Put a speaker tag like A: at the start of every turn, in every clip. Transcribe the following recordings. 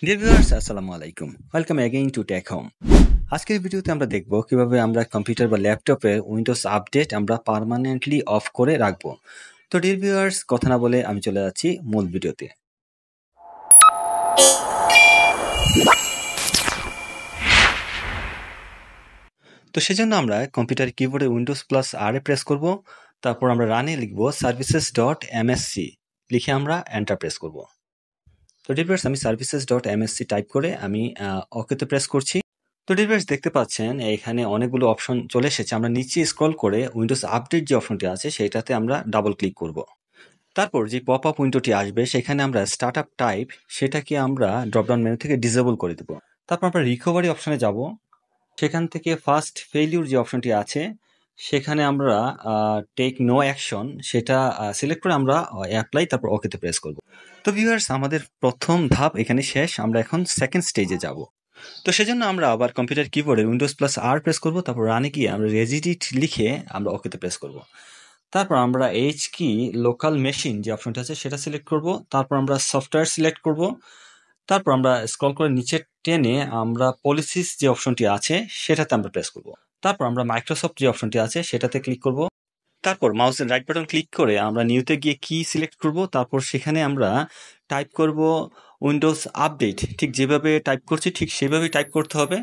A: Deer viewers, আসসালামু আলাইকুম। Welcome again to Tech Home. আজকের ভিডিওতে আমরা দেখব কিভাবে আমরা কম্পিউটার বা ল্যাপটপে উইন্ডোজ আপডেট আমরা পার্মানেন্টলি অফ করে রাখবো। তো ডিয়ার ভিউয়ার্স, কথা না বলে আমি চলে যাচ্ছি মূল ভিডিওতে। তো সেজন্য আমরা কম্পিউটার কিবোর্ডে উইন্ডোজ প্লাস আর এ প্রেস করব। তারপর আমরা রানে লিখব services.msc, লিখে আমরা এন্টার প্রেস করব। তো ডিয়ার ভিউয়ার্স, আমি services.msc টাইপ করে আমি ওকেতে প্রেস করছি। তো ডিভাইস দেখতে পাচ্ছেন এখানে অনেকগুলো অপশন চলে এসেছে। আমরা নিচে স্ক্রল করে উইন্ডোজ আপডেট যে অপশনটি আছে সেটাতে আমরা ডাবল ক্লিক করব। তারপর যে পপ আপ উইন্ডোটি আসবে সেখানে আমরা স্টার্ট আপ টাইপ সেটাকে আমরা ড্রপডাউন মেনু থেকে ডিসেবল করে দেব। তারপর আমরা রিকভারি অপশনে যাব। সেখান থেকে ফার্স্ট ফেইলিউর যে অপশনটি আছে সেখানে আমরা টেক নো অ্যাকশন সেটা সিলেক্ট করে আমরা অ্যাপ্লাই তারপর ওকেতে প্রেস করব। তো ভিউয়ার্স, আমাদের প্রথম ধাপ এখানে শেষ। আমরা এখন সেকেন্ড স্টেজে যাব। তো সেজন্য আমরা আবার কম্পিউটার কিবোর্ডে উইন্ডোজ প্লাস আর প্রেস করব। তারপর রানে গিয়ে আমরা রেজিডিট লিখে আমরা ওকেতে প্রেস করব। তারপর আমরা এইচ কি লোকাল মেশিন যে অপশনটা আছে সেটা সিলেক্ট করব। তারপর আমরা সফটওয়্যার সিলেক্ট করব। তারপর আমরা স্ক্রল করে নিচে টেনে আমরা পলিসিস যে অপশনটি আছে সেটাতে আমরা প্রেস করব। তারপর আমরা মাইক্রোসফট যে অপশনটি আছে সেটাতে ক্লিক করব। তারপর মাউসের রাইট বাটন ক্লিক করে আমরা নিউতে গিয়ে কি সিলেক্ট করব। তারপর সেখানে আমরা টাইপ করব উইন্ডোজ আপডেট। ঠিক যেভাবে টাইপ করছি ঠিক সেভাবেই টাইপ করতে হবে।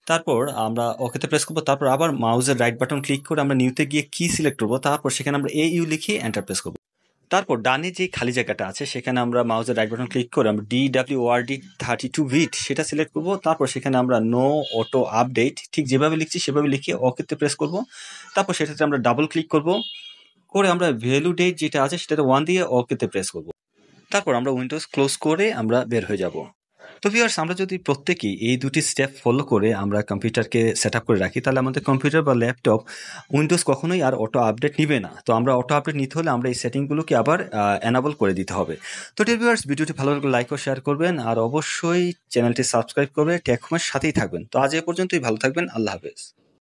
A: তারপর আমরা ওকেতে প্রেস করব। তারপর আবার মাউসের রাইট বাটন ক্লিক করে আমরা নিউতে গিয়ে কি সিলেক্ট করব। তারপর সেখানে আমরা AU লিখে এন্টার প্রেস করব। তারপর ডানে যে খালি জায়গাটা আছে সেখানে আমরা মাউসের রাইট বাটন ক্লিক করে আমরা DWORD 32 বিট সেটা সিলেক্ট করব। তারপর সেখানে আমরা নো অটো আপডেট ঠিক যেভাবে লিখছি সেভাবে লিখে ওকেতে প্রেস করব। তারপর সেটাতে আমরা ডাবল ক্লিক করব করে আমরা ভ্যালু ডেট যেটা আছে সেটাতে 1 দিয়ে ওকেতে প্রেস করব। তারপর আমরা উইন্ডোজ ক্লোজ করে আমরা বের হয়ে যাব। তো ভিউয়ার্স, আমরা যদি প্রত্যেকেই এই দুটি স্টেপ ফলো করে আমরা কম্পিউটারকে সেট আপ করে রাখি তাহলে আমাদের কম্পিউটার বা ল্যাপটপ উইন্ডোজ কখনোই আর অটো আপডেট নিবে না। তো আমরা অটো আপডেট নিতে হলে আমরা এই সেটিংগুলোকে আবার এনাবল করে দিতে হবে। তো ডিয়ার ভিউয়ার্স, ভিডিওটি ভালো লাগলে লাইক ও শেয়ার করবেন আর অবশ্যই চ্যানেলটি সাবস্ক্রাইব করে টেক হোমের সাথেই থাকবেন। তো আজ এ পর্যন্তই, ভালো থাকবেন। আল্লাহ হাফেজ।